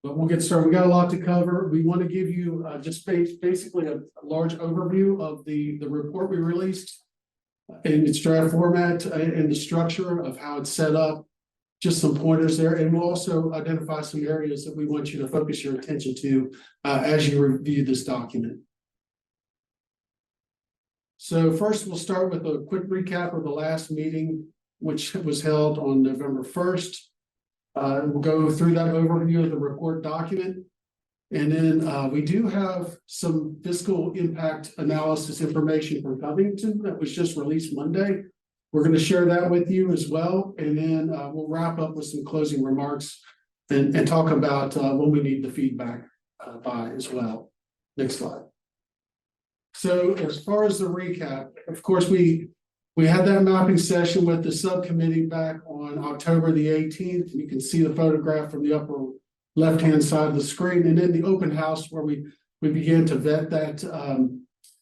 But we'll get started. We got a lot to cover. We want to give you just basically a large overview of the report we released in its draft format and the structure of how it's set up. Just some pointers there, and we'll also identify some areas that we want you to focus your attention to as you review this document. So first, we'll start with a quick recap of the last meeting, which was held on November 1st. We'll go through that overview of the report document. And then we do have some fiscal impact analysis information from Covington that was just released Monday. We're going to share that with you as well. And then we'll wrap up with some closing remarks and talk about when we need the feedback by as well. Next slide. So as far as the recap, of course, we had that mapping session with the subcommittee back on October the 18th. You can see the photograph from the upper left-hand side of the screen, and then the open house where we began to vet that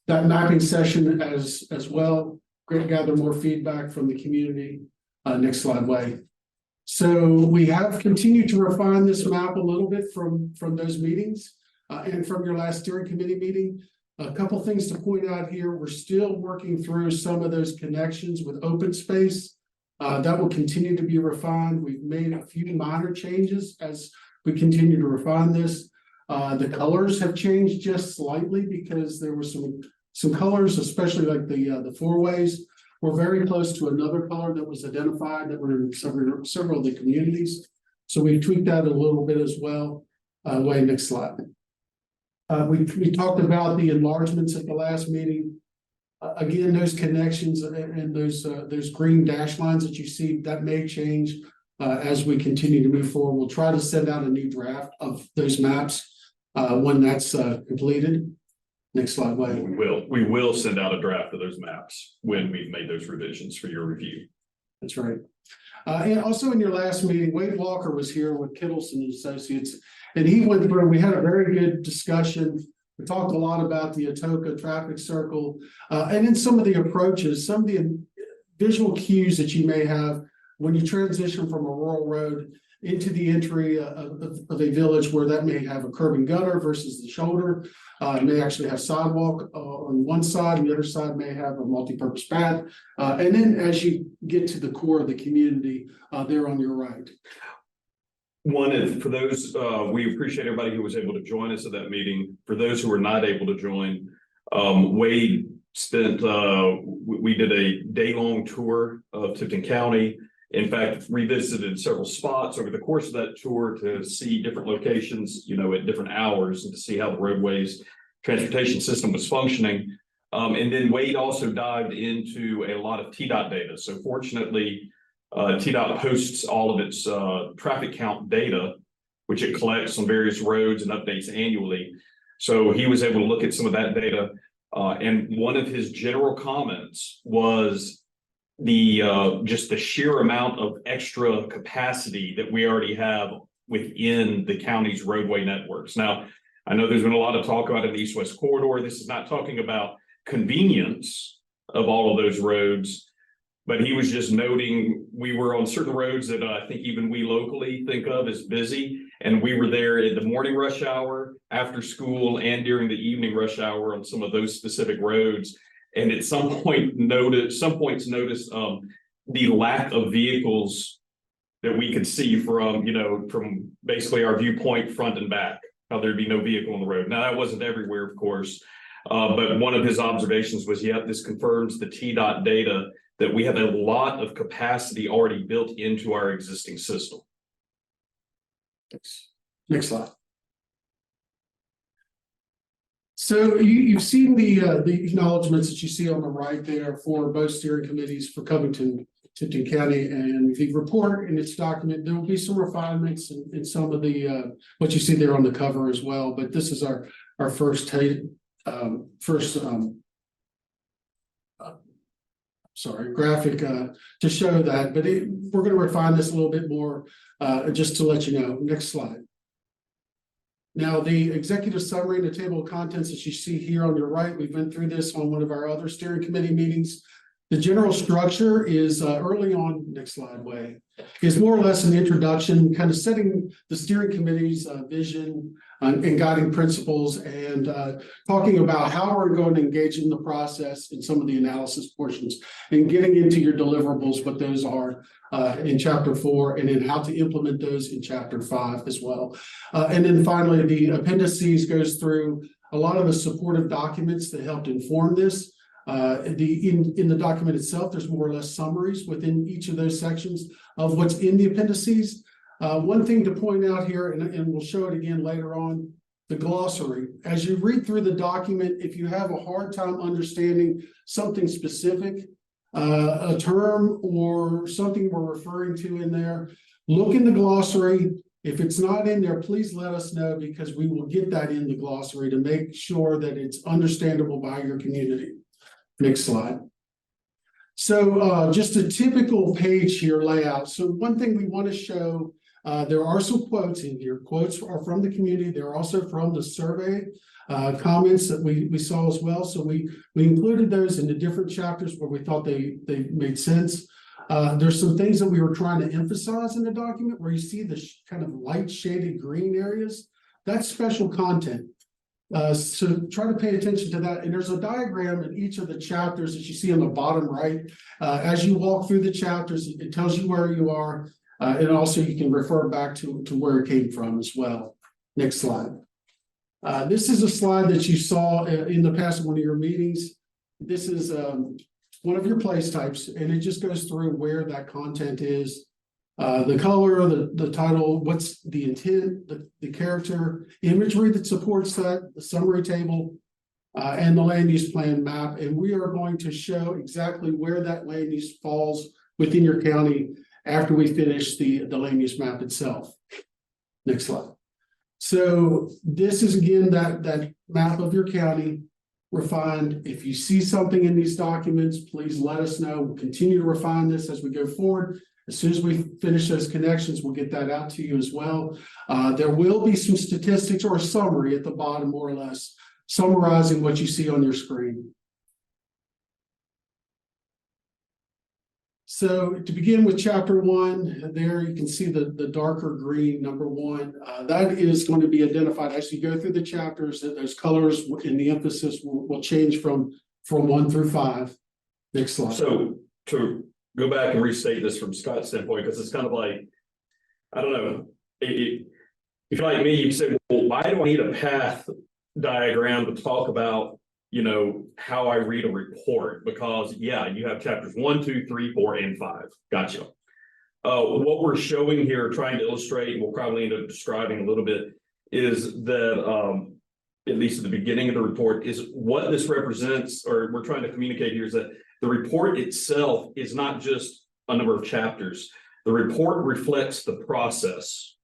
mapping session as well. Gather more feedback from the community. Next slide, Way. So we have continued to refine this map a little bit from those meetings and from your last steering committee meeting. A couple things to point out here. We're still working through some of those connections with open space. That will continue to be refined. We've made a few minor changes as we continue to refine this. The colors have changed just slightly because there were some colors, especially like the four ways, were very close to another color that was identified that were in several of the communities. So we tweaked that a little bit as well. Way, next slide. We talked about the enlargements at the last meeting. Again, those connections and those green dash lines that you see, that may change as we continue to move forward. We'll try to send out a new draft of those maps when that's completed. Next slide, Way. We will send out a draft of those maps when we've made those revisions for your review. That's right. And also in your last meeting, Wade Walker was here with Kittleson and Associates, and he went through, we had a very good discussion. We talked a lot about the Atoka traffic circle and then some of the approaches, some of the visual cues that you may have when you transition from a rural road into the entry of a village where that may have a curb and gutter versus the shoulder. It may actually have sidewalk on one side, and the other side may have a multi-purpose path. And then as you get to the core of the community, there on your right. One is for those, we appreciate everybody who was able to join us at that meeting. For those who were not able to join, Wade spent, we did a day-long tour of Tipton County. In fact, revisited several spots over the course of that tour to see different locations, at different hours, and to see how the roadways transportation system was functioning. And then Wade also dived into a lot of TDOT data. So fortunately, TDOT hosts all of its traffic count data, which it collects on various roads and updates annually. So he was able to look at some of that data. And one of his general comments was just the sheer amount of extra capacity that we already have within the county's roadway networks. Now, I know there's been a lot of talk about it in the East-West corridor. This is not talking about convenience of all of those roads, but he was just noting we were on certain roads that I think even we locally think of as busy, and we were there in the morning rush hour, after school, and during the evening rush hour on some of those specific roads. And at some points noticed the lack of vehicles that we could see from basically our viewpoint front and back, how there'd be no vehicle on the road. Now that wasn't everywhere, of course, but one of his observations was, this confirms the TDOT data that we have a lot of capacity already built into our existing system. Next slide. So you've seen the acknowledgements that you see on the right there for both steering committees for Covington, Tipton County, and the report in its document. There will be some refinements in some of the what you see there on the cover as well. But this is our first graphic to show that. But we're going to refine this a little bit more just to let you know. Next slide. Now, the executive summary and the table of contents that you see here on your right, we went through this on one of our other steering committee meetings. The general structure is early on, next slide, Way, is more or less an introduction, kind of setting the steering committee's vision and guiding principles, and talking about how we're going to engage in the process in some of the analysis portions, and getting into your deliverables, what those are in chapter 4, and then how to implement those in chapter 5 as well. And then finally, the appendices goes through a lot of the supportive documents that helped inform this. In the document itself, there's more or less summaries within each of those sections of what's in the appendices. One thing to point out here, and we'll show it again later on, the glossary. As you read through the document, if you have a hard time understanding something specific, a term or something we're referring to in there, look in the glossary. If it's not in there, please let us know, because we will get that in the glossary to make sure that it's understandable by your community. Next slide. So just a typical page here layout. So one thing we want to show, there are some quotes in here. Quotes are from the community. They're also from the survey comments that we saw as well. So we included those in the different chapters where we thought they made sense. There's some things that we were trying to emphasize in the document where you see the kind of light shaded green areas. That's special content. So try to pay attention to that. And there's a diagram in each of the chapters that you see on the bottom right. As you walk through the chapters, it tells you where you are. And also you can refer back to where it came from as well. Next slide. This is a slide that you saw in the past in one of your meetings. This is one of your place types, and it just goes through where that content is. The color, the title, what's the intent, the character, imagery that supports that, the summary table, and the land use plan map. And we are going to show exactly where that land use falls within your county after we finish the land use map itself. Next slide. So this is again that map of your county refined. If you see something in these documents, please let us know. We'll continue to refine this as we go forward. As soon as we finish those connections, we'll get that out to you as well. There will be some statistics or a summary at the bottom, more or less, summarizing what you see on your screen. So to begin with chapter 1, there you can see the darker green, number 1. That is going to be identified as you go through the chapters, that those colors and the emphasis will change from 1 through 5. Next slide. So to go back and restate this from Scott's standpoint, because it's kind of like, I don't know, if you're like me, you say, well, why do I need a path diagram to talk about, you know, how I read a report? Because yeah, you have chapters 1, 2, 3, 4, and 5. Gotcha. What we're showing here, trying to illustrate, and we'll probably end up describing a little bit, is that at least at the beginning of the report, is what this represents, or we're trying to communicate here, is that the report itself is not just a number of chapters. The report reflects the process.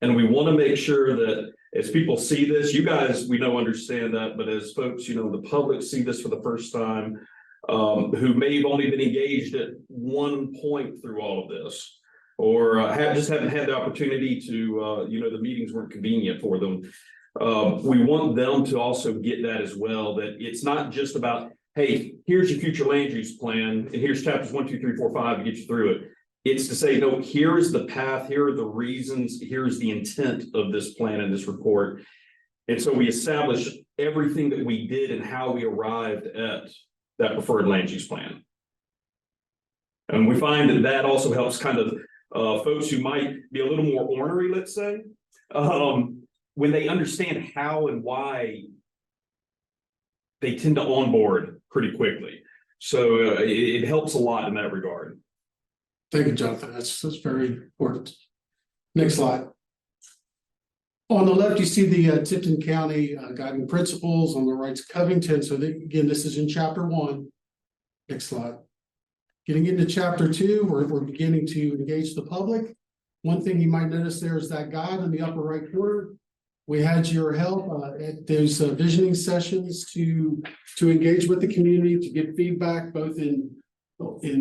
And we want to make sure that as people see this, you guys, we know, understand that, but as folks, you know, the public see this for the first time, who may have only been engaged at one point through all of this, or haven't had the opportunity to, you know, the meetings weren't convenient for them. We want them to also get that as well, that it's not just about, hey, here's your future land use plan, and here's chapters 1, 2, 3, 4, 5 to get you through it. It's to say, no, here is the path, here are the reasons, here's the intent of this plan and this report. And so we establish everything that we did and how we arrived at that preferred land use plan. And we find that that also helps kind of folks who might be a little more ornery, let's say, when they understand how and why, they tend to onboard pretty quickly. So it helps a lot in that regard. Thank you, Jonathan. That's very important. Next slide. On the left, you see the Tipton County guiding principles. On the right's Covington. So again, this is in chapter 1. Next slide. Getting into chapter 2, we're beginning to engage the public. One thing you might notice there is that guide in the upper right corner. We had your help at those visioning sessions to engage with the community, to get feedback both in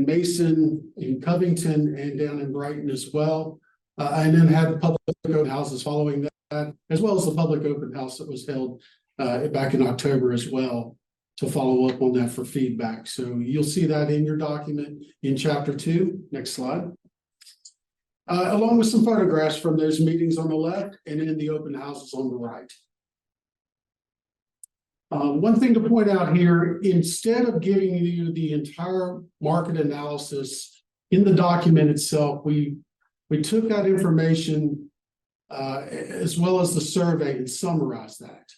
Mason, in Covington, and down in Brighton as well. And then had the public open houses following that, as well as the public open house that was held back in October as well. to follow up on that for feedback. So you'll see that in your document in chapter 2. Next slide. Along with some photographs from those meetings on the left and in the open houses on the right. One thing to point out here, instead of giving you the entire market analysis in the document itself, we took that information as well as the survey and summarized that.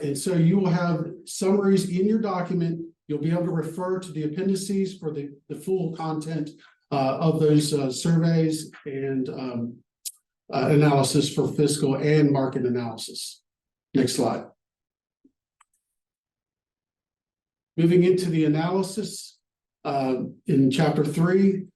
And so you will have summaries in your document. You'll be able to refer to the appendices for the full content of those surveys and analysis for fiscal and market analysis. Next slide. Moving into the analysis, in chapter 3,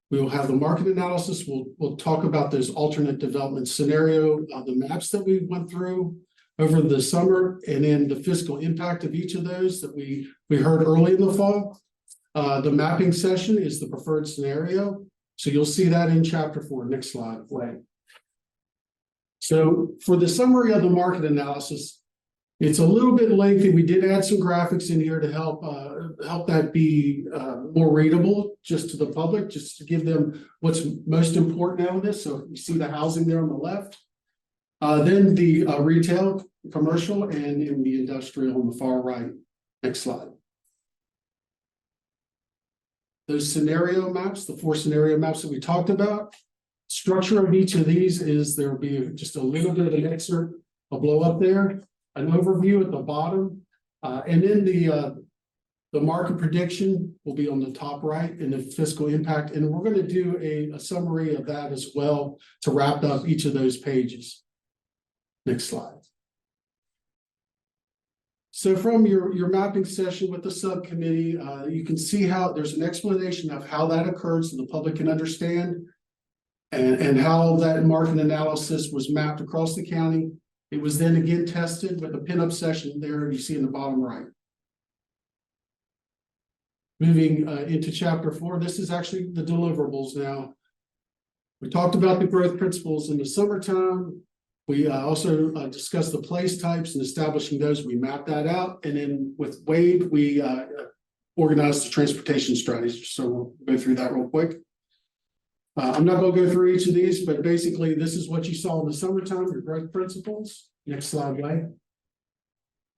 we will have the market analysis. We'll talk about those alternate development scenario, the maps that we went through over the summer, and then the fiscal impact of each of those that we heard early in the fall. The mapping session is the preferred scenario. So you'll see that in chapter 4. Next slide, Wayne. So for the summary of the market analysis, it's a little bit lengthy. We did add some graphics in here to help that be more readable just to the public, just to give them what's most important out of this. So you see the housing there on the left, then the retail, commercial, and in the industrial on the far right. Next slide. Those scenario maps, the 4 scenario maps that we talked about, structure of each of these is there will be just a little bit of an excerpt, a blow up there, an overview at the bottom, and then the market prediction will be on the top right, and the fiscal impact. And we're going to do a summary of that as well to wrap up each of those pages. Next slide. So from your mapping session with the subcommittee, you can see how there's an explanation of how that occurred so the public can understand, and how that market analysis was mapped across the county. It was then again tested with a pinup session there you see in the bottom right. Moving into chapter 4, this is actually the deliverables now. We talked about the growth principles in the summertime. We also discussed the place types and establishing those. We mapped that out. And then with Wade, we organized the transportation strategy. So we'll go through that real quick. I'm not going to go through each of these, but basically this is what you saw in the summertime, your growth principles. Next slide, Wade.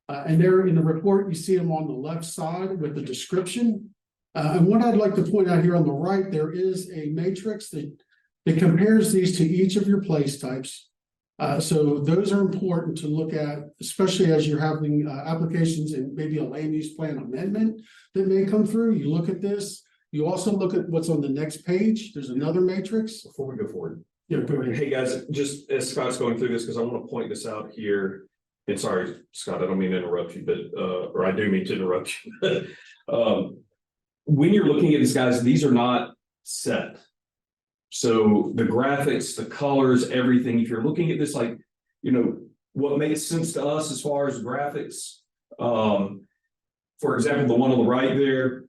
And there in the report, you see them on the left side with the description. And what I'd like to point out here on the right, there is a matrix that compares these to each of your place types. So those are important to look at, especially as you're having applications and maybe a land use plan amendment that may come through. You look at this. You also look at what's on the next page. There's another matrix. Before we go forward. Yeah, go ahead. Hey guys, just as Scott's going through this, because I want to point this out here. And sorry, Scott, I don't mean to interrupt you, but or I do mean to interrupt you. When you're looking at these guys, these are not set. So the graphics, the colors, everything, if you're looking at this, like, you know, what makes sense to us as far as graphics, for example, the one on the right there,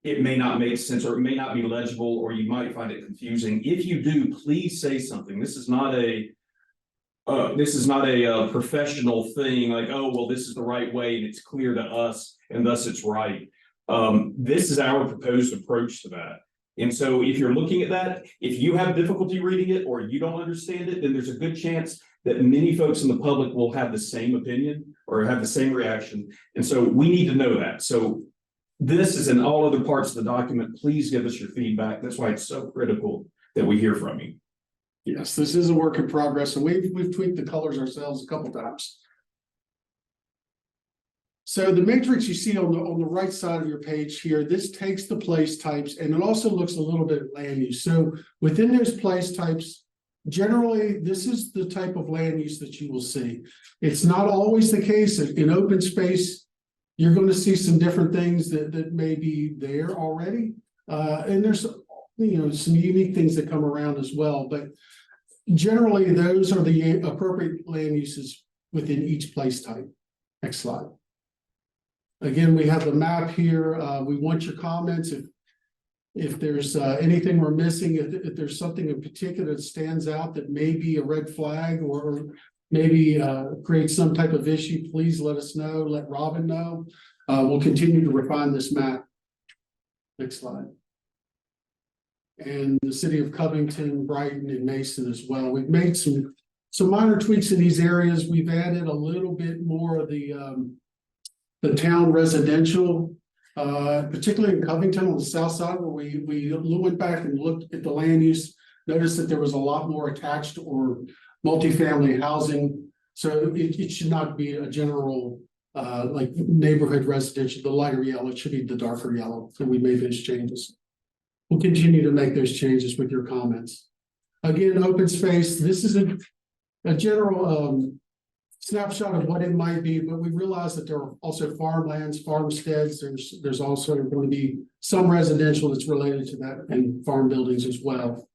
it may not make sense, or it may not be legible, or you might find it confusing. If you do, please say something. This is not a professional thing like, oh, well, this is the right way and it's clear to us and thus it's right. This is our proposed approach to that. And so if you're looking at that, if you have difficulty reading it or you don't understand it, then there's a good chance that many folks in the public will have the same opinion or have the same reaction. And so we need to know that. So this is in all other parts of the document. Please give us your feedback. That's why it's so critical that we hear from you. Yes, this is a work in progress, and we've tweaked the colors ourselves a couple times. So the matrix you see on the right side of your page here, this takes the place types, and it also looks a little bit at land use. So within those place types, generally, this is the type of land use that you will see. It's not always the case. In open space, you're going to see some different things that may be there already. And there's some unique things that come around as well. But generally, those are the appropriate land uses within each place type. Next slide. Again, we have the map here. We want your comments. If there's anything we're missing, if there's something in particular that stands out that may be a red flag or maybe create some type of issue, please let us know. Let Robin know. We'll continue to refine this map. Next slide. And the city of Covington, Brighton, and Mason as well. We've made some minor tweaks in these areas. We've added a little bit more of the town residential, particularly in Covington on the south side, where we went back and looked at the land use, noticed that there was a lot more attached or multifamily housing. So it should not be a general like neighborhood residential, the lighter yellow. It should be the darker yellow. And we made those changes. We'll continue to make those changes with your comments. Again, open space. This is a general snapshot of what it might be, but we realize that there are also farmlands, farmsteads. There's also going to be some residential that's related to that and farm buildings as well.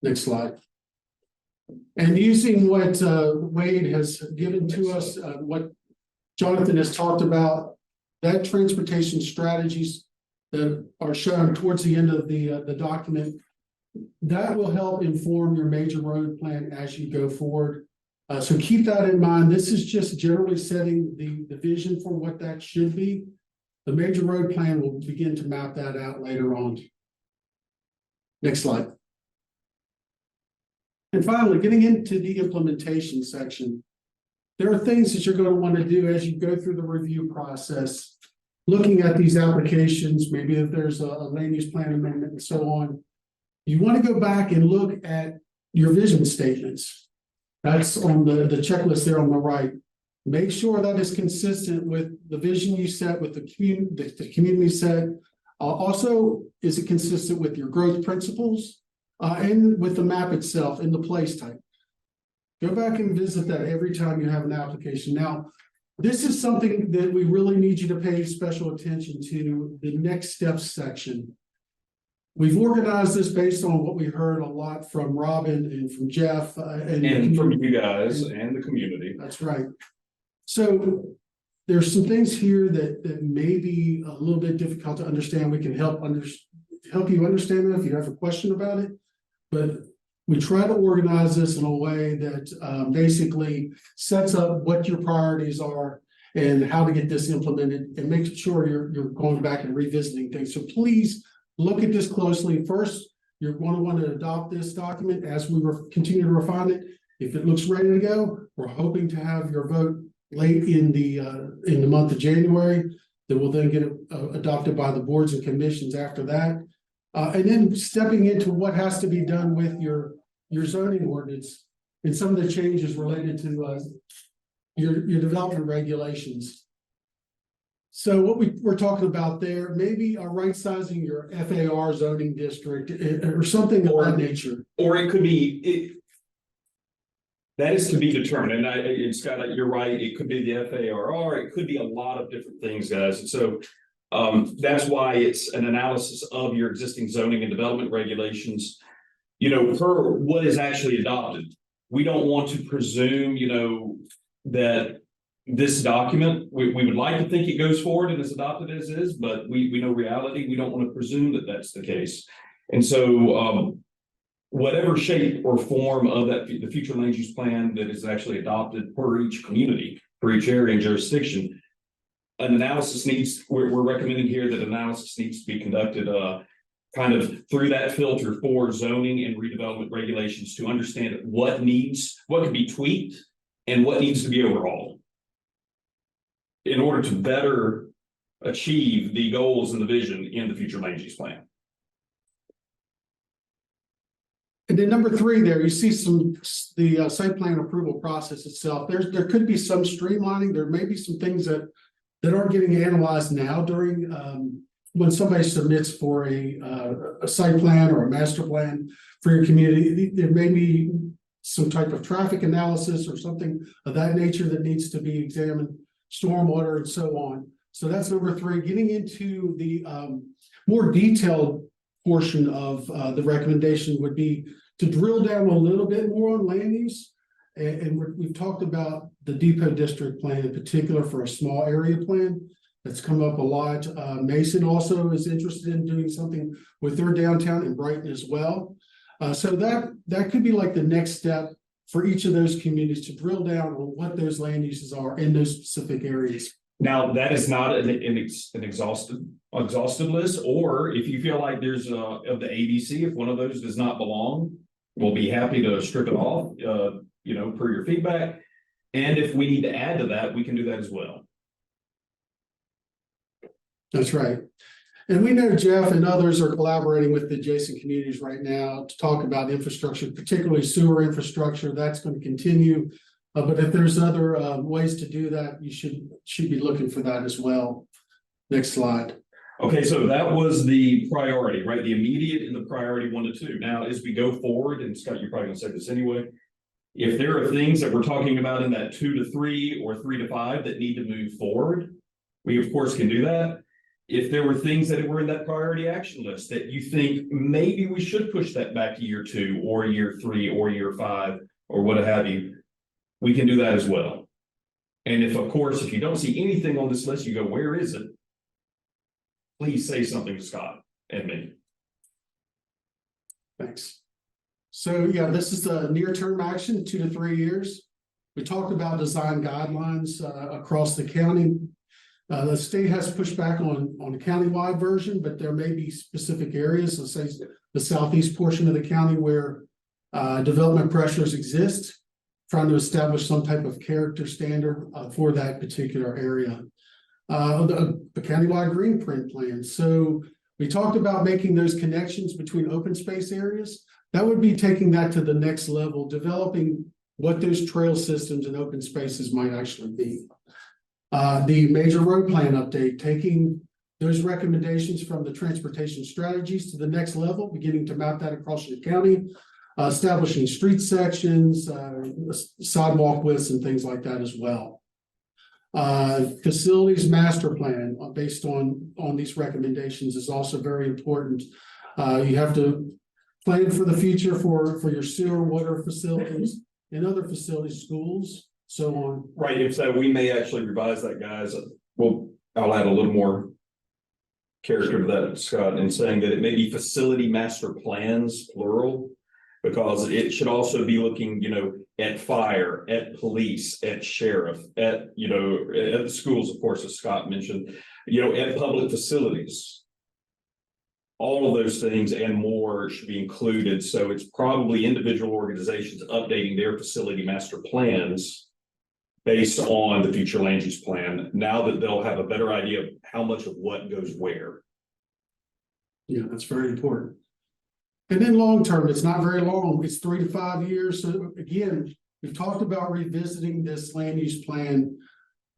Next slide. And using what Wade has given to us, what Jonathan has talked about, that transportation strategies that are shown towards the end of the document, that will help inform your major road plan as you go forward. So keep that in mind. This is just generally setting the vision for what that should be. The major road plan will begin to map that out later on. Next slide. And finally, getting into the implementation section. There are things that you're going to want to do as you go through the review process, looking at these applications, maybe if there's a land use plan amendment and so on. You want to go back and look at your vision statements. That's on the checklist there on the right. Make sure that is consistent with the vision you set, with the community set. Also, is it consistent with your growth principles and with the map itself and the place type? Go back and visit that every time you have an application. Now, this is something that we really need you to pay special attention to, the next steps section. We've organized this based on what we heard a lot from Robin and from Jeff. And from you guys and the community. That's right. So there's some things here that may be a little bit difficult to understand. We can help you understand that if you have a question about it. But we try to organize this in a way that basically sets up what your priorities are and how to get this implemented and make sure you're going back and revisiting things. So please look at this closely. First, you're going to want to adopt this document as we continue to refine it. If it looks ready to go, we're hoping to have your vote late in the month of January. That will then get adopted by the boards and commissions after that. And then stepping into what has to be done with your zoning ordinance and some of the changes related to your development regulations. So what we're talking about there, maybe right sizing your FAR zoning district or something of that nature. Or it could be, that is to be determined. And Scott, you're right. It could be the FARR. It could be a lot of different things, guys. And so that's why it's an analysis of your existing zoning and development regulations, per what is actually adopted. We don't want to presume, that this document, we would like to think it goes forward and is adopted as is, but we know reality. We don't want to presume that that's the case. And so whatever shape or form of the future land use plan that is actually adopted per each community, per each area and jurisdiction, an analysis we're recommending here that analysis needs to be conducted kind of through that filter for zoning and redevelopment regulations to understand what can be tweaked and what needs to be overhauled in order to better achieve the goals and the vision in the future land use plan. And then number 3 there, you see the site plan approval process itself. There could be some streamlining. There may be some things that aren't getting analyzed now during when somebody submits for a site plan or a master plan for your community. There may be some type of traffic analysis or something of that nature that needs to be examined, stormwater and so on. So that's number 3, getting into the more detailed portion of the recommendation would be to drill down a little bit more on land use. And we've talked about the depot district plan in particular for a small area plan. That's come up a lot. Mason also is interested in doing something with their downtown in Brighton as well. So that could be like the next step for each of those communities to drill down on what those land uses are in those specific areas. Now, that is not an exhaustive list, or if you feel like there's of the ABC, if one of those does not belong, we'll be happy to strip it off, per your feedback. And if we need to add to that, we can do that as well. That's right. And we know Jeff and others are collaborating with the adjacent communities right now to talk about infrastructure, particularly sewer infrastructure. That's going to continue. But if there's other ways to do that, you should be looking for that as well. Next slide. Okay, so that was the priority, right? The immediate and the priority 1 to 2. Now, as we go forward, and Scott, you're probably going to say this anyway. If there are things that we're talking about in that 2 to 3 or 3 to 5 that need to move forward, we of course can do that. If there were things that were in that priority action list that you think maybe we should push that back to year 2 or year 3 or year 5 or what have you, we can do that as well. And if, of course, if you don't see anything on this list, you go, where is it? Please say something to Scott and me. Thanks. So yeah, this is the near-term action, 2 to 3 years. We talked about design guidelines across the county. The state has pushed back on a countywide version, but there may be specific areas, let's say the southeast portion of the county, where development pressures exist, trying to establish some type of character standard for that particular area. The countywide green print plan. So we talked about making those connections between open space areas. That would be taking that to the next level, developing what those trail systems and open spaces might actually be. The major road plan update, taking those recommendations from the transportation strategies to the next level, beginning to map that across the county, establishing street sections, sidewalk widths, and things like that as well. Facilities master plan based on these recommendations is also very important. You have to plan for the future for your sewer, water facilities, and other facilities, schools, so on. Right. If so, we may actually revise that, guys. I'll add a little more character to that, Scott, in saying that it may be facility master plans, plural, because it should also be looking, at fire, at police, at sheriff, at the schools, of course, as Scott mentioned, at public facilities. All of those things and more should be included. So it's probably individual organizations updating their facility master plans based on the future land use plan, now that they'll have a better idea of how much of what goes where. Yeah, that's very important. And then long term, it's not very long, it's 3 to 5 years. So again, we've talked about revisiting this land use plan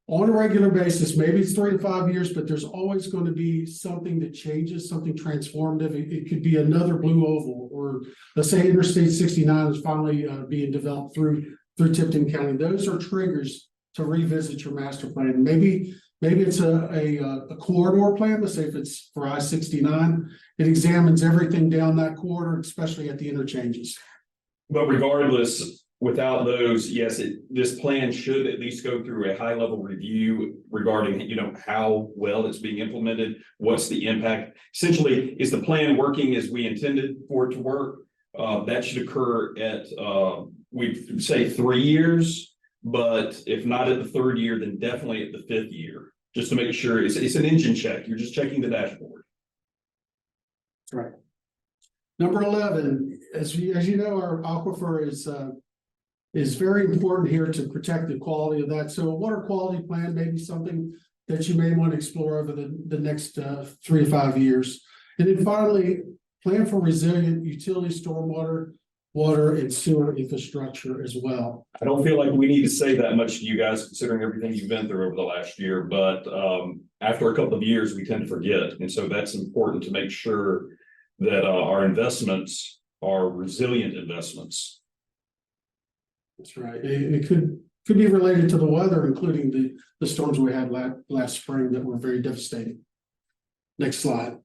on a regular basis. Maybe it's 3 to 5 years, but there's always going to be something that changes, something transformative. It could be another blue oval, or let's say Interstate 69 is finally being developed through Tipton County. Those are triggers to revisit your master plan. Maybe it's a corridor plan. Let's say if it's for I-69, it examines everything down that corridor, especially at the interchanges. But regardless, without those, yes, this plan should at least go through a high level review regarding, how well it's being implemented. What's the impact? Essentially, is the plan working as we intended for it to work? That should occur at, we'd say 3 years, but if not at the 3rd year, then definitely at the 5th year, just to make sure it's an engine check. You're just checking the dashboard. That's right. Number 11, as you know, our aquifer is very important here to protect the quality of that. So a water quality plan may be something that you may want to explore over the next 3 to 5 years. And then finally, plan for resilient utility, stormwater, water, and sewer infrastructure as well. I don't feel like we need to say that much to you guys, considering everything you've been through over the last year, but after a couple of years, we tend to forget. And so that's important to make sure that our investments are resilient investments. That's right. It could be related to the weather, including the storms we had last spring that were very devastating. Next slide.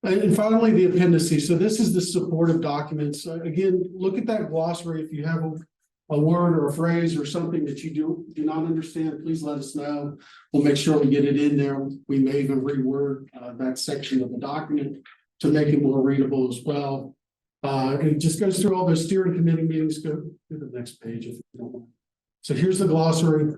And finally, the appendices. So this is the supportive documents. Again, look at that glossary. If you have a word or a phrase or something that you do not understand, please let us know. We'll make sure we get it in there. We may even reword that section of the document to make it more readable as well. It just goes through all those steering committee meetings. Go to the next page if you don't mind. So here's the glossary.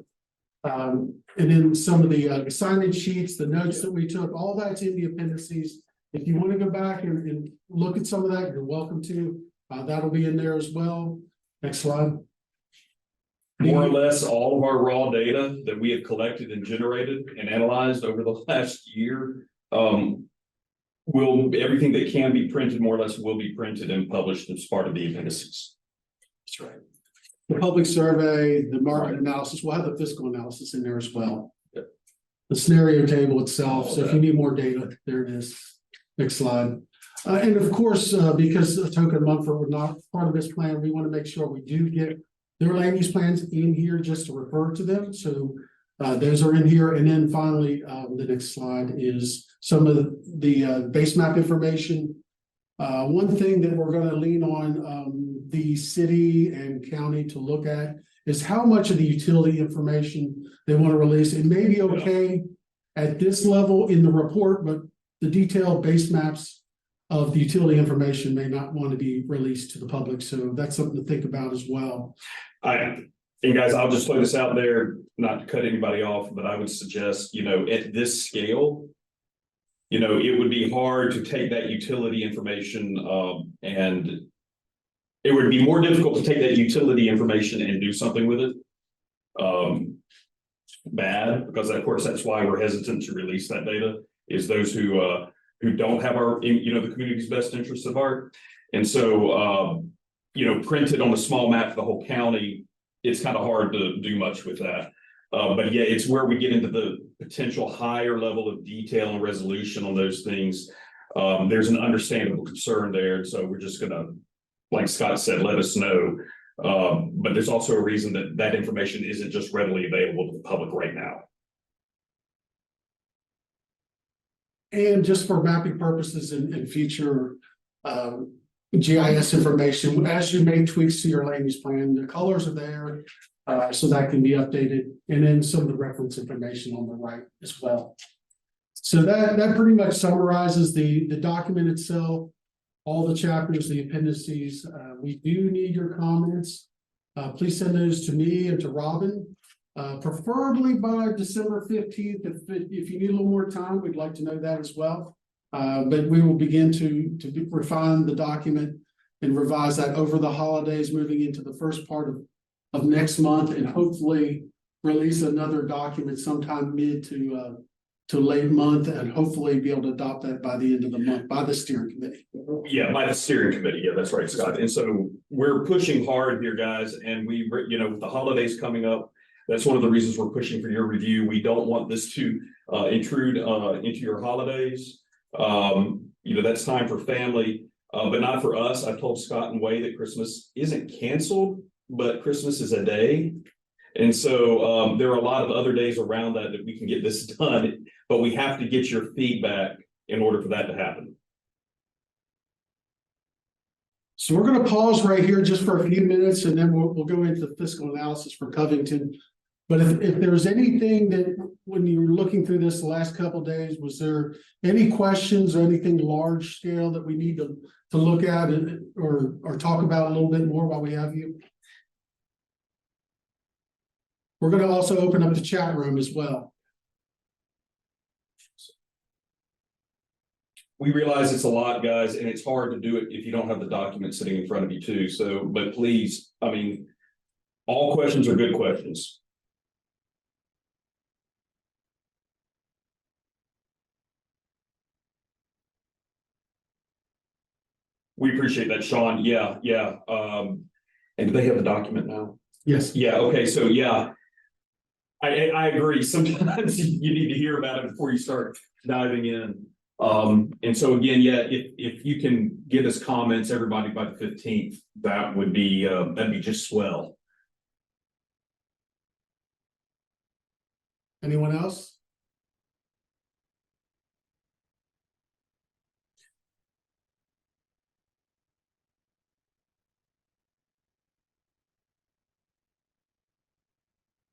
And then some of the signage sheets, the notes that we took, all that's in the appendices. If you want to go back and look at some of that, you're welcome to. That'll be in there as well. Next slide. More or less, all of our raw data that we have collected and generated and analyzed over the last year, everything that can be printed, more or less, will be printed and published as part of the appendices. That's right. The public survey, the market analysis, we'll have the fiscal analysis in there as well. Yep. The scenario table itself, so if you need more data, there it is. Next slide. And of course, because Atoka and Mumford were not part of this plan, we want to make sure we do get their land use plans in here just to refer to them. So those are in here. And then finally, the next slide is some of the base map information. One thing that we're going to lean on the city and county to look at is how much of the utility information they want to release. It may be okay at this level in the report, but the detailed base maps of the utility information may not want to be released to the public. So that's something to think about as well. And guys, I'll just throw this out there, not to cut anybody off, but I would suggest, at this scale, it would be hard to take that utility information and it would be more difficult to take that utility information and do something with it. Bad, because of course, that's why we're hesitant to release that data, is those who don't have our, the community's best interests at heart. And so, printed on a small map for the whole county, it's kind of hard to do much with that. But yeah, it's where we get into the potential higher level of detail and resolution on those things. There's an understandable concern there. And so we're just gonna, like Scott said, let us know. But there's also a reason that information isn't just readily available to the public right now. And just for mapping purposes and future GIS information, as you make tweaks to your land use plan, the colors are there, so that can be updated, and then some of the reference information on the right as well. So that pretty much summarizes the document itself, all the chapters, the appendices. We do need your comments. Please send those to me and to Robin, preferably by December 15th. If you need a little more time, we'd like to know that as well. But we will begin to refine the document and revise that over the holidays, moving into the first part of next month, and hopefully release another document sometime mid to late month, and hopefully be able to adopt that by the end of the month by the steering committee. Yeah, by the steering committee. Yeah, that's right, Scott. And so we're pushing hard here, guys. And we, with the holidays coming up, that's one of the reasons we're pushing for your review. We don't want this to intrude into your holidays. That's time for family, but not for us. I've told Scott and Way that Christmas isn't canceled, but Christmas is a day. And so there are a lot of other days around that we can get this done, but we have to get your feedback in order for that to happen. So we're going to pause right here just for a few minutes, and then we'll go into the fiscal analysis for Covington. But if there's anything that, when you were looking through this the last couple of days, was there any questions or anything large scale that we need to look at or talk about a little bit more while we have you? We're going to also open up the chat room as well. We realize it's a lot, guys, and it's hard to do it if you don't have the document sitting in front of you too. So, but please, all questions are good questions. We appreciate that, Sean. Yeah. And do they have the document now? Yes. Yeah. Okay. So yeah, I agree. Sometimes you need to hear about it before you start diving in. And so again, yeah, if you can get us comments, everybody, by the 15th, that would be that'd be just swell. Anyone else?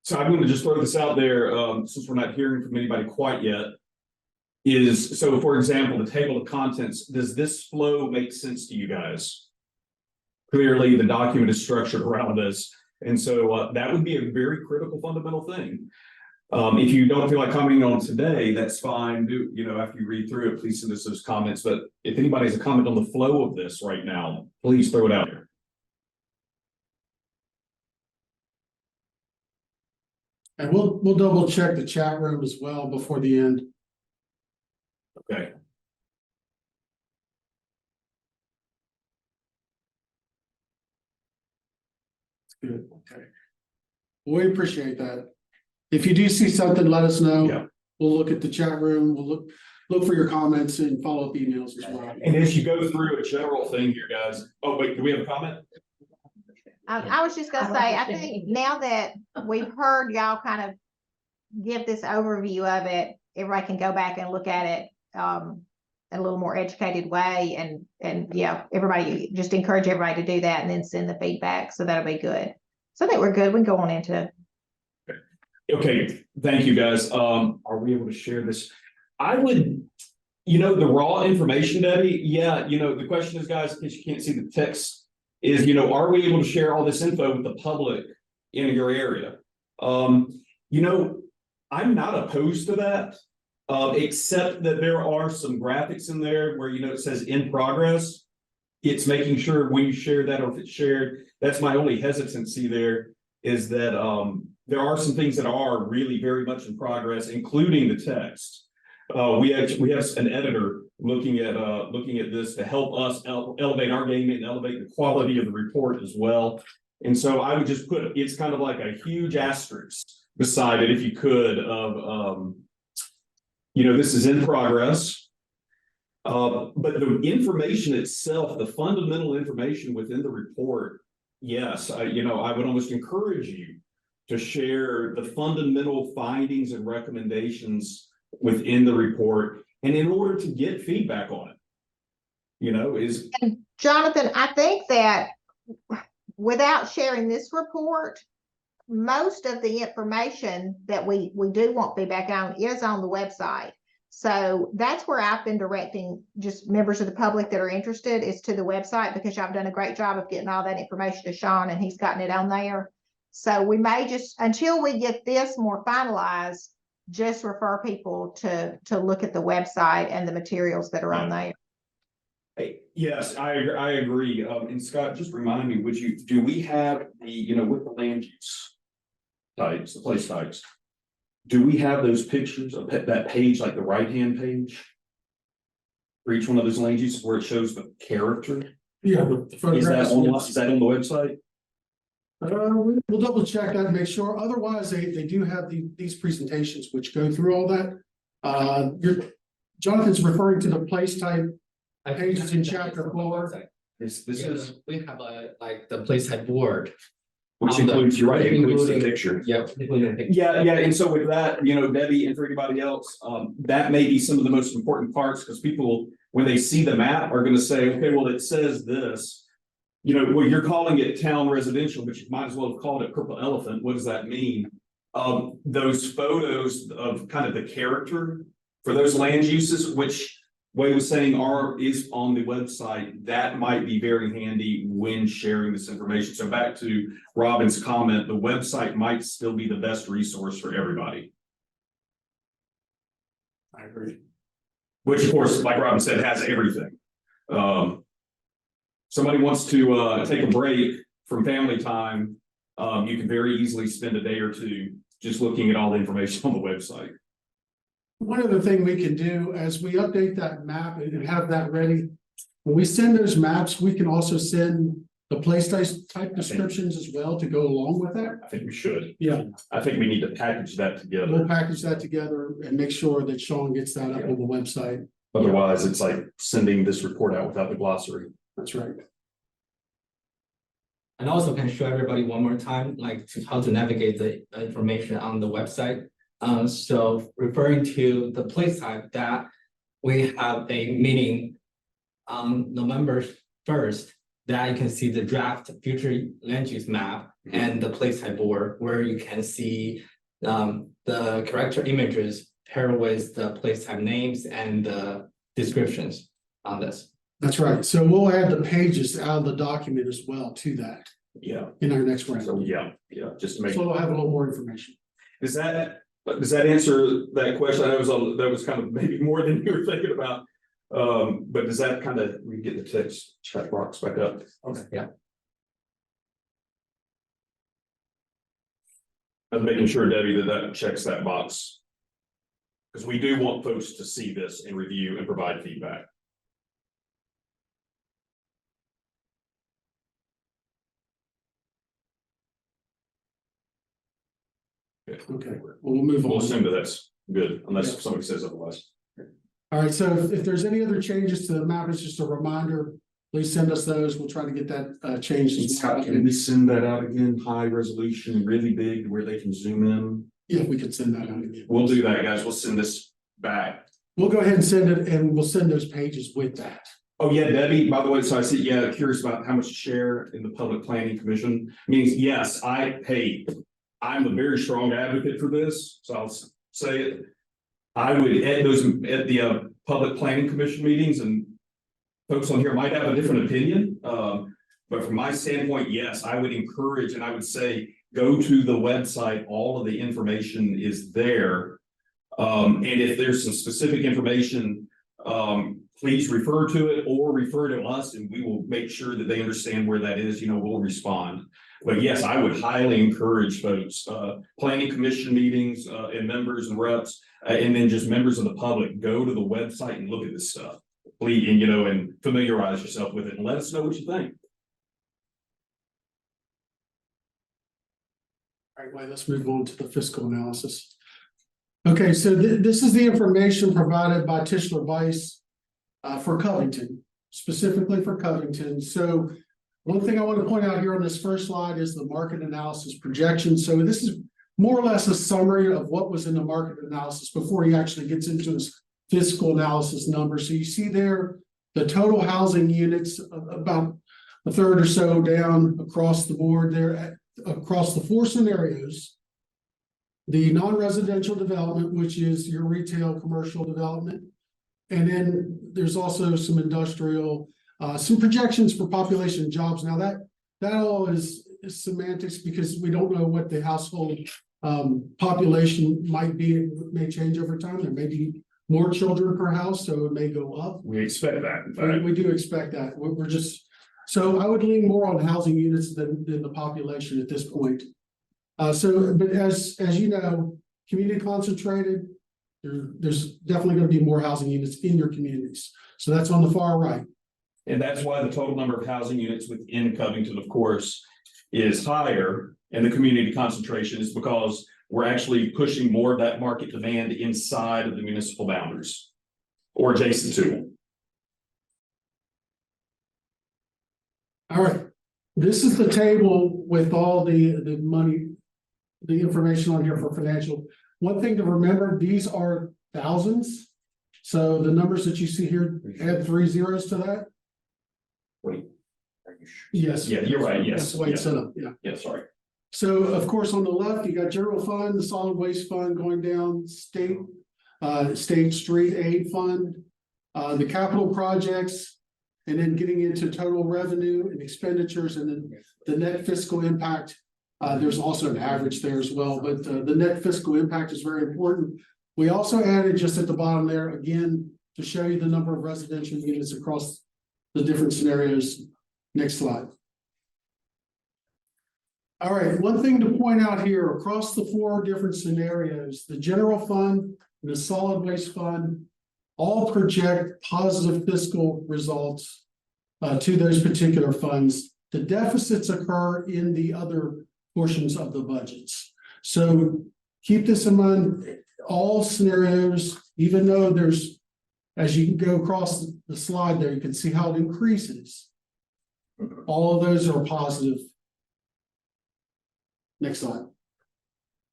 So I'm going to just throw this out there, since we're not hearing from anybody quite yet. So for example, the table of contents, does this flow make sense to you guys? Clearly, the document is structured around this. And so that would be a very critical fundamental thing. If you don't feel like commenting on it today, that's fine. Do, you know, after you read through it, please send us those comments. But if anybody has a comment on the flow of this right now, please throw it out there. And we'll double check the chat room as well before the end. Okay. Good, okay. We appreciate that. If you do see something, let us know. Yeah. We'll look at the chat room, we'll look for your comments and follow-up emails as well. And as you go through a general thing here, guys. Oh, wait, do we have a comment? I was just gonna say, I think now that we've heard y'all kind of give this overview of it, everybody can go back and look at it in a little more educated way, and yeah, everybody, just encourage everybody to do that and then send the feedback, so that'll be good. So I think we're good, we can go on into. Okay, thank you, guys. Are we able to share this? I would, you know, the raw information, Debbie, yeah, you know, the question is, guys, in case you can't see the text, is, you know, are we able to share all this info with the public in your area? You know, I'm not opposed to that, except that there are some graphics in there where, you know, it says in progress. It's making sure when you share that, or if it's shared, that's my only hesitancy there, is that there are some things that are really very much in progress, including the text. We have an editor looking at this to help us elevate our game and elevate the quality of the report as well. And so I would just put, it's kind of like a huge asterisk beside it, if you could, of you know, this is in progress. But the information itself, the fundamental information within the report, yes, you know, I would almost encourage you to share the fundamental findings and recommendations within the report, and in order to get feedback on it, you know, is. And Jonathan, I think that without sharing this report, most of the information that we do want feedback on is on the website. So that's where I've been directing just members of the public that are interested, is to the website, because y'all have done a great job of getting all that information to Sean, and he's gotten it on there. So we may just, until we get this more finalized, just refer people to look at the website and the materials that are on there. Hey, yes, I agree. And Scott, just remind me, do we have the, you know, with the land use types, the place types, do we have those pictures of that page, like the right-hand page for each one of those land uses where it shows the character? Yeah. Is that on the website? We'll double check that and make sure. Otherwise, they do have these presentations which go through all that. Jonathan's referring to the place type pages in chapter 4. This is, we have like the place type board. which includes, you're right, includes the including- picture. Yep. including the picture. Yeah, and so with that, you know, Debbie, and for anybody else, that may be some of the most important parts, because people, when they see the map, are gonna say, okay, well, it says this. You know, well, you're calling it town residential, but you might as well have called it Purple Elephant. What does that mean? Those photos of kind of the character for those land uses, which Wade was saying is on the website, that might be very handy when sharing this information. So back to Robin's comment, the website might still be the best resource for everybody. I agree. Which of course, like Robin said, has everything. Somebody wants to take a break from family time, you can very easily spend a day or two just looking at all the information on the website. One other thing we can do as we update that map and have that ready, when we send those maps, we can also send the place type descriptions as well to go along with that. I think we should. Yeah. I think we need to package that together. We'll package that together and make sure that Sean gets that up on the website. Otherwise, it's like sending this report out without the glossary. That's right. And also can show everybody one more time, like how to navigate the information on the website. So referring to the place type, that we have a meeting on November 1st, that you can see the draft future land use map and the place type board, where you can see the character images paired with the place type names and the descriptions on this. That's right. So we'll add the pages out of the document as well to that Yeah. in our next round. So yeah, just to make. So we'll have a little more information. Is that, Does that answer that question? I know that was kind of maybe more than you were thinking about. But does that kind of, we get the text chat box back up? Okay, yeah. I'm making sure, Debbie, that checks that box. Because we do want folks to see this and review and provide feedback. Okay, well, we'll move We'll on. assume that that's good, unless Yeah. somebody says otherwise. All right, so if there's any other changes to the map, it's just a reminder, please send us those. We'll try to get that changed as well. Can we send that out again, high resolution, really big, where they can zoom in? Yeah, we could send that out again. We'll do that, guys. We'll send this back. We'll go ahead and send it, and we'll send those pages with that. Oh, yeah, Debbie, by the way, so I see, yeah, curious about how much to share in the Public Planning Commission. Means, yes, I'm a very strong advocate for this, so I'll say it. I would at the Public Planning Commission meetings, and folks on here might have a different opinion. But from my standpoint, yes, I would encourage, and I would say, go to the website, all of the information is there. And if there's some specific information, please refer to it or refer to us, and we will make sure that they understand where that is. We'll respond. But yes, I would highly encourage folks, planning commission meetings, and members and reps, and then just members of the public, go to the website and look at this stuff. Please, and familiarize yourself with it and let us know what you think. All right, well, let's move on to the fiscal analysis. Okay, so this is the information provided by Tischler Weiss for Covington, specifically for Covington. So one thing I want to point out here on this first slide is the market analysis projection. So this is more or less a summary of what was in the market analysis before he actually gets into his fiscal analysis numbers. So you see there the total housing units, about a third or so down across the board there, across the four scenarios. The non-residential development, which is your retail commercial development. And then there's also some industrial, some projections for population jobs. Now that all is semantics, because we don't know what the household population might be. It may change over time. There may be more children per house, so it may go up. We expect that. In fact. We do expect that. We're just, so I would lean more on housing units than the population at this point. But as you know, community concentrated, there's definitely going to be more housing units in your communities. So that's on the far right. And that's why the total number of housing units within Covington, of course, is higher. And the community concentration is because we're actually pushing more of that market demand inside of the municipal boundaries or adjacent to them. All right. This is the table with all the money, the information on here for financial. One thing to remember, these are thousands. So the numbers that you see here, add 3 zeros to that. Wait, are you sure? Yes. Yeah, you're right. Yes. That's the way it's set up. Yeah. Yeah, sorry. So of course, on the left, you got general fund, the solid waste fund going down, state street aid fund, the capital projects, and then getting into total revenue and expenditures, and then the net fiscal impact. There's also an average there as well, but the net fiscal impact is very important. We also added just at the bottom there, again, to show you the number of residential units across the different scenarios. Next slide. All right, one thing to point out here, across the 4 different scenarios, the general fund and the solid waste fund all project positive fiscal results to those particular funds. The deficits occur in the other portions of the budgets. So keep this in mind, all scenarios, even though there's, as you go across the slide there, you can see how it increases. All of those are positive. Next slide.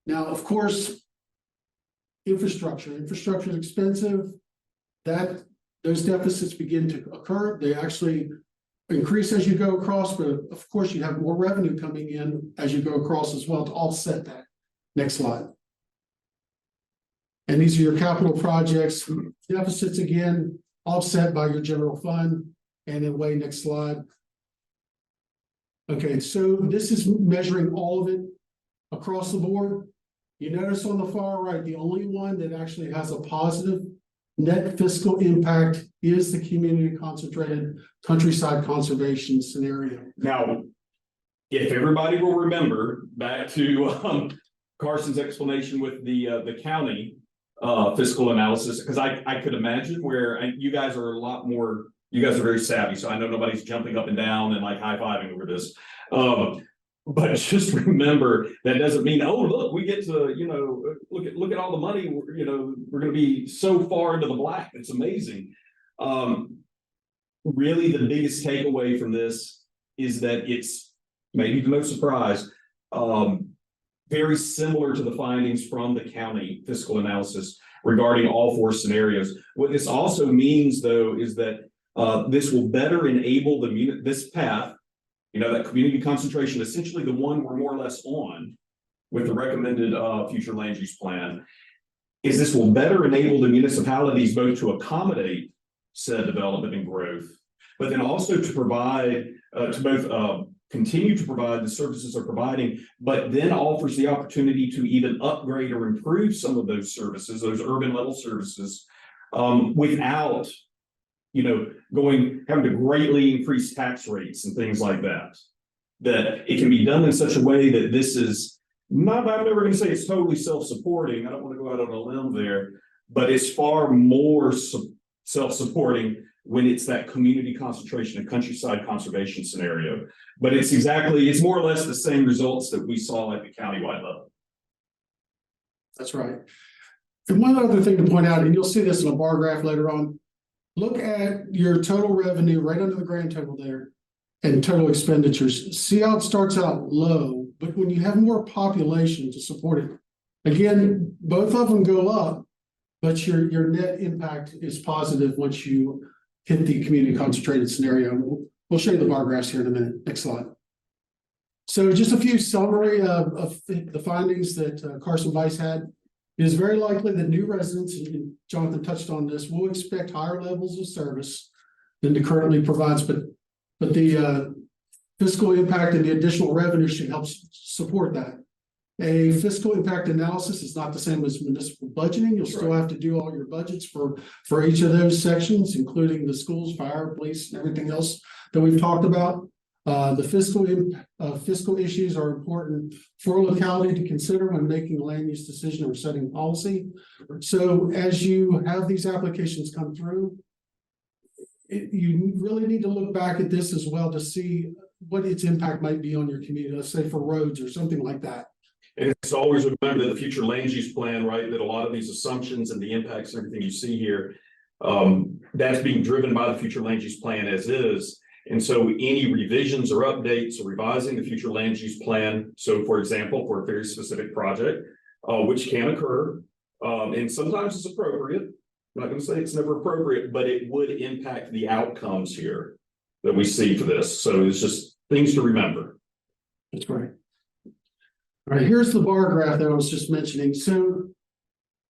Now, of course, infrastructure is expensive. Those deficits begin to occur. They actually increase as you go across, but of course you have more revenue coming in as you go across as well to offset that. Next slide. And these are your capital projects. Deficits again, offset by your general fund. And then next slide. Okay, so this is measuring all of it across the board. You notice on the far right, the only one that actually has a positive net fiscal impact is the community concentrated countryside conservation scenario. Now, if everybody will remember back to Carson's explanation with the county fiscal analysis, because I could imagine where you guys are a lot more, you guys are very savvy, so I know nobody's jumping up and down and like high-fiving over this. But just remember, that doesn't mean, oh, look, we get to, you know, look at all the money, you know, we're going to be so far into the black. It's amazing. Really, the biggest takeaway from this is that it's maybe to no surprise, very similar to the findings from the county fiscal analysis regarding all 4 scenarios. What this also means, though, is that this will better enable this path. You know, that community concentration, essentially the one we're more or less on with the recommended future land use plan, is this will better enable the municipalities both to accommodate said development and growth, but then also to provide, to both continue to provide the services they're providing, but then offers the opportunity to even upgrade or improve some of those services, those urban level services, without, you know, having to greatly increase tax rates and things like that. That it can be done in such a way that this is not, I'm never going to say it's totally self-supporting. I don't want to go out on a limb there, but it's far more self-supporting when it's that community concentration and countryside conservation scenario. But it's more or less the same results that we saw at the countywide level. That's right. And one other thing to point out, and you'll see this in a bar graph later on, look at your total revenue right under the grand total there and total expenditures. See how it starts out low, but when you have more population to support it, again, both of them go up, but your net impact is positive once you hit the community concentrated scenario. We'll show you the bar graphs here in a minute. Next slide. So just a few summary of the findings that Carson Weiss had. It is very likely that new residents, and Jonathan touched on this, will expect higher levels of service than it currently provides, but the fiscal impact and the additional revenue should help support that. A fiscal impact analysis is not the same as municipal budgeting. You'll still have to do all your budgets for each of those sections, including the schools, fire, police, and everything else that we've talked about. The fiscal issues are important for a locality to consider when making a land use decision or setting policy. So as you have these applications come through, you really need to look back at this as well to see what its impact might be on your community, let's say for roads or something like that. And it's always remember that the future land use plan, right, that a lot of these assumptions and the impacts and everything you see here, that's being driven by the future land use plan as is. And so any revisions or updates or revising the future land use plan, so for example, for a very specific project, which can occur, and sometimes it's appropriate. I'm not going to say it's never appropriate, but it would impact the outcomes here that we see for this. So it's just things to remember. That's right. All right, here's the bar graph that I was just mentioning. So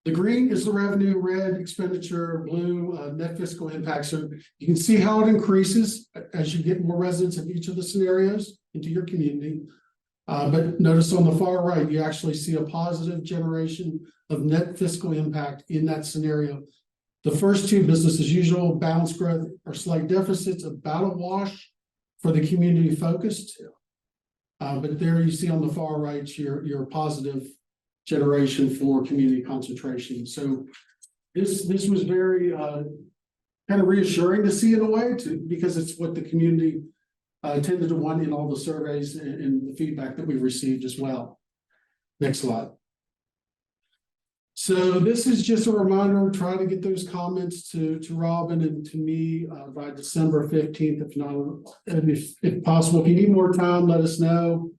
the green is the revenue, red expenditure, blue net fiscal impact. So you can see how it increases as you get more residents in each of the scenarios into your community. But notice on the far right, you actually see a positive generation of net fiscal impact in that scenario. The first two, business as usual, balanced growth or slight deficits, about a wash for the community focused. But there you see on the far right, your positive generation for community concentration. So this was very kind of reassuring to see in a way, because it's what the community tended to want in all the surveys and the feedback that we've received as well. Next slide. So this is just a reminder, try to get those comments to Robin and to me by December 15th, if not, if possible. If you need more time, let us know.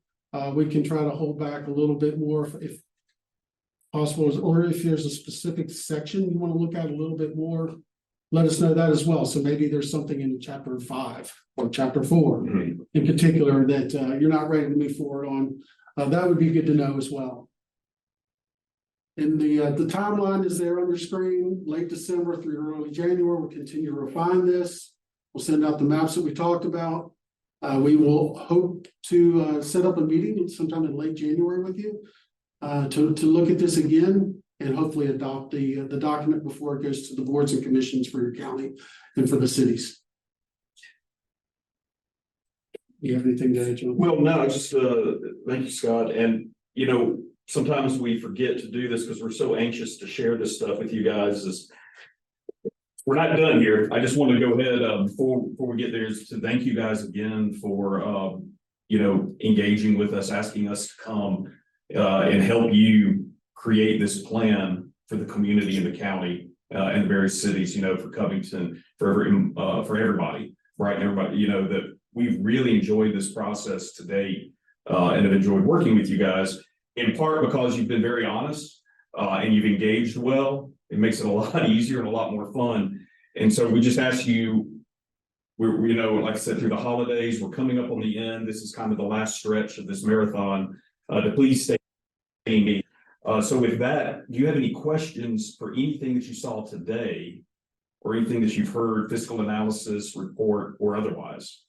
We can try to hold back a little bit more if possible, or if there's a specific section you want to look at a little bit more, let us know that as well. So maybe there's something in chapter 5 or chapter 4 in particular that you're not ready to move forward on. That would be good to know as well. And the timeline is there on your screen, late December through early January. We'll continue to refine this. We'll send out the maps that we talked about. We will hope to set up a meeting sometime in late January with you to look at this again and hopefully adopt the document before it goes to the boards and commissions for your county and for the cities. You have anything to add, John? Well, no, just, thank you, Scott. And, you know, sometimes we forget to do this because we're so anxious to share this stuff with you guys. We're not done here. I just want to go ahead, before we get there, is to thank you guys again for, you know, engaging with us, asking us to come, and help you create this plan for the community in the county, and the various cities, you know, for Covington, for everybody, right? And everybody, you know, that we've really enjoyed this process to date, and have enjoyed working with you guys, in part because you've been very honest, and you've engaged well. It makes it a lot easier and a lot more fun. And so we just ask you, we're, you know, like I said, through the holidays, we're coming up on the end. This is kind of the last stretch of this marathon, to please stay engaged. So with that, do you have any questions for anything that you saw today or anything that you've heard, fiscal analysis, report, or otherwise?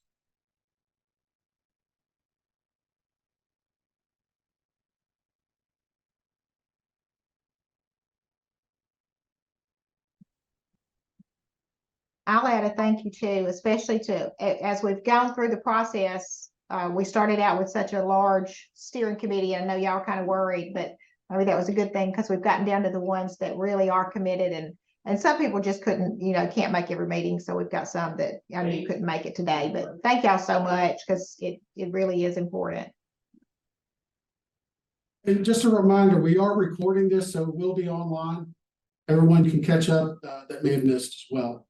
I'll add a thank you too, especially to, as we've gone through the process, we started out with such a large steering committee. I know y'all are kind of worried, but maybe that was a good thing because we've gotten down to the ones that really are committed, and some people just couldn't, you know, can't make every meeting. So we've got some that I knew couldn't make it today, but thank y'all so much because it really is important. And just a reminder, we are recording this, so it will be online. Everyone can catch up that may have missed as well.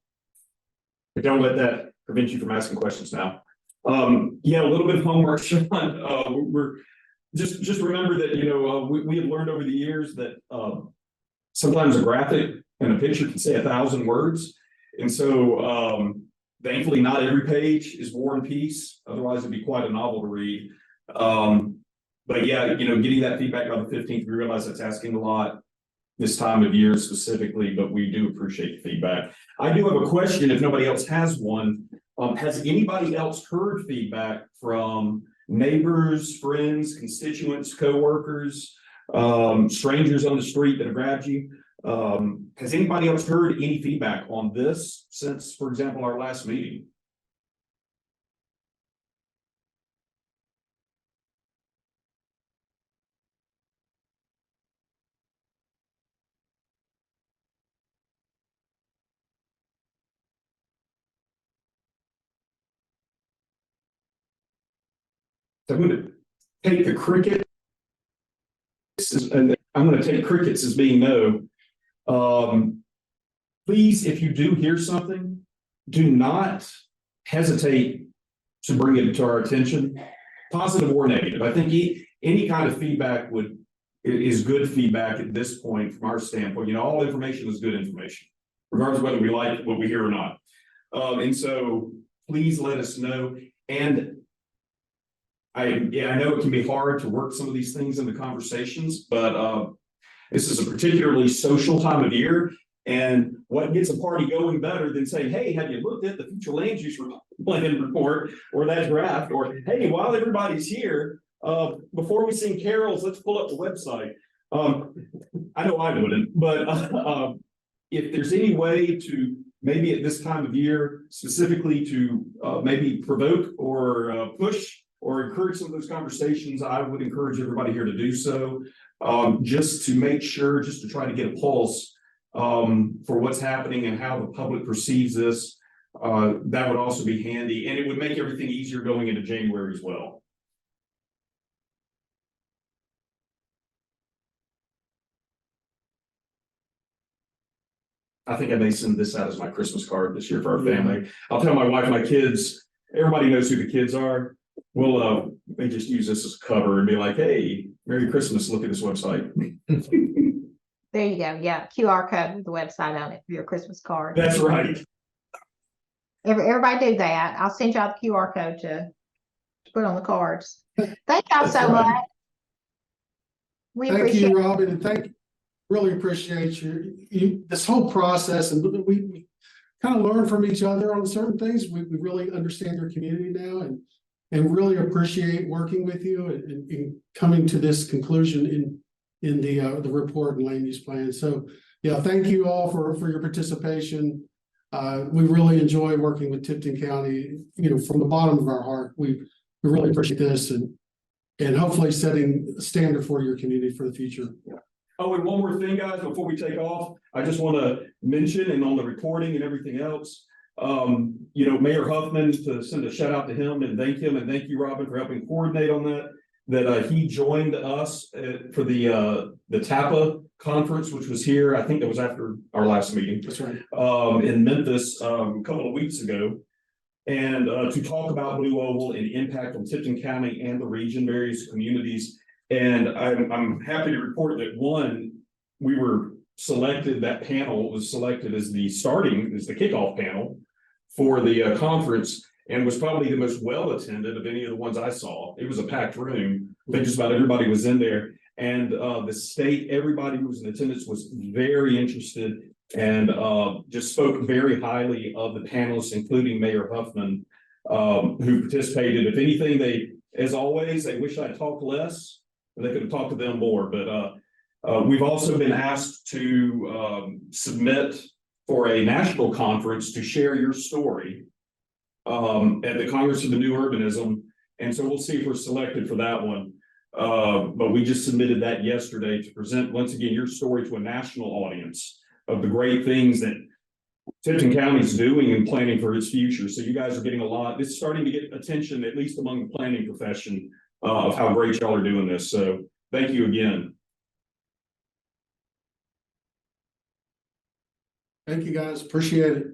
But don't let that prevent you from asking questions now. Yeah, a little bit of homework, Sean. We're just remember that, you know, we have learned over the years that sometimes a graphic and a picture can say 1,000 words. And so thankfully not every page is War and Peace. Otherwise it'd be quite a novel to read. But yeah, you know, getting that feedback on the 15th, we realize that's asking a lot this time of year specifically, but we do appreciate the feedback. I do have a question if nobody else has one. Has anybody else heard feedback from neighbors, friends, constituents, coworkers, strangers on the street that have grabbed you? Has anybody else heard any feedback on this since, for example, our last meeting? I'm going to take the cricket, and I'm going to take crickets as being no. Please, if you do hear something, do not hesitate to bring it to our attention, positive or negative. I think any kind of feedback is good feedback at this point from our standpoint. You know, all information is good information, regardless of whether we like what we hear or not. And so please let us know. And I know it can be hard to work some of these things into conversations, but this is a particularly social time of year. And what gets a party going better than saying, hey, have you looked at the future land use plan report or that draft? Or, hey, while everybody's here, before we sing carols, let's pull up the website. I know I wouldn't, but if there's any way to maybe at this time of year, specifically to maybe provoke or push or encourage some of those conversations, I would encourage everybody here to do so, just to make sure, just to try to get a pulse for what's happening and how the public perceives this. That would also be handy, and it would make everything easier going into January as well. I think I may send this out as my Christmas card this year for our family. I'll tell my wife, my kids, everybody knows who the kids are. We'll they just use this as a cover and be like, hey, Merry Christmas, look at this website. There you go. Yeah, QR code with the website on it for your Christmas card. That's right. Everybody do that. I'll send y'all the QR code to put on the cards. Thank y'all so much. We Thank appreciate you, Robin, and really appreciate you this whole process, and we kind of learn from each other on certain things. We really understand your community now, and really appreciate working with you and coming to this conclusion in the report and land use plan. So, yeah, thank you all for your participation. We really enjoy working with Tipton County, from the bottom of our heart. We really appreciate this and hopefully setting a standard for your community for the future. Oh, and one more thing, guys, before we take off, I just want to mention, and on the recording and everything else, Mayor Huffman, to send a shout out to him and thank him, and thank you, Robin, for helping coordinate on that he joined us for the TAPA conference, which was here. I think that was after our last meeting. That's right. In Memphis, a couple of weeks ago. And to talk about Blue Oval and the impact on Tipton County and the region, various communities. And I'm happy to report that we were selected, that panel was selected as the kickoff panel for the conference, and was probably the most well-attended of any of the ones I saw. It was a packed room. I think just about everybody was in there. And everybody who was in attendance was very interested and just spoke very highly of the panelists, including Mayor Huffman, who participated. If anything, as always, they wish I'd talked less, and they could have talked to them more. But we've also been asked to submit for a national conference to share your story at the Congress of the New Urbanism. And so we'll see if we're selected for that one. But we just submitted that yesterday to present, once again, your story to a national audience of the great things that Tipton County is doing and planning for its future. So you guys are getting it's starting to get attention, at least among the planning profession, of how great y'all are doing this. So thank you again. Thank you, guys. Appreciate it.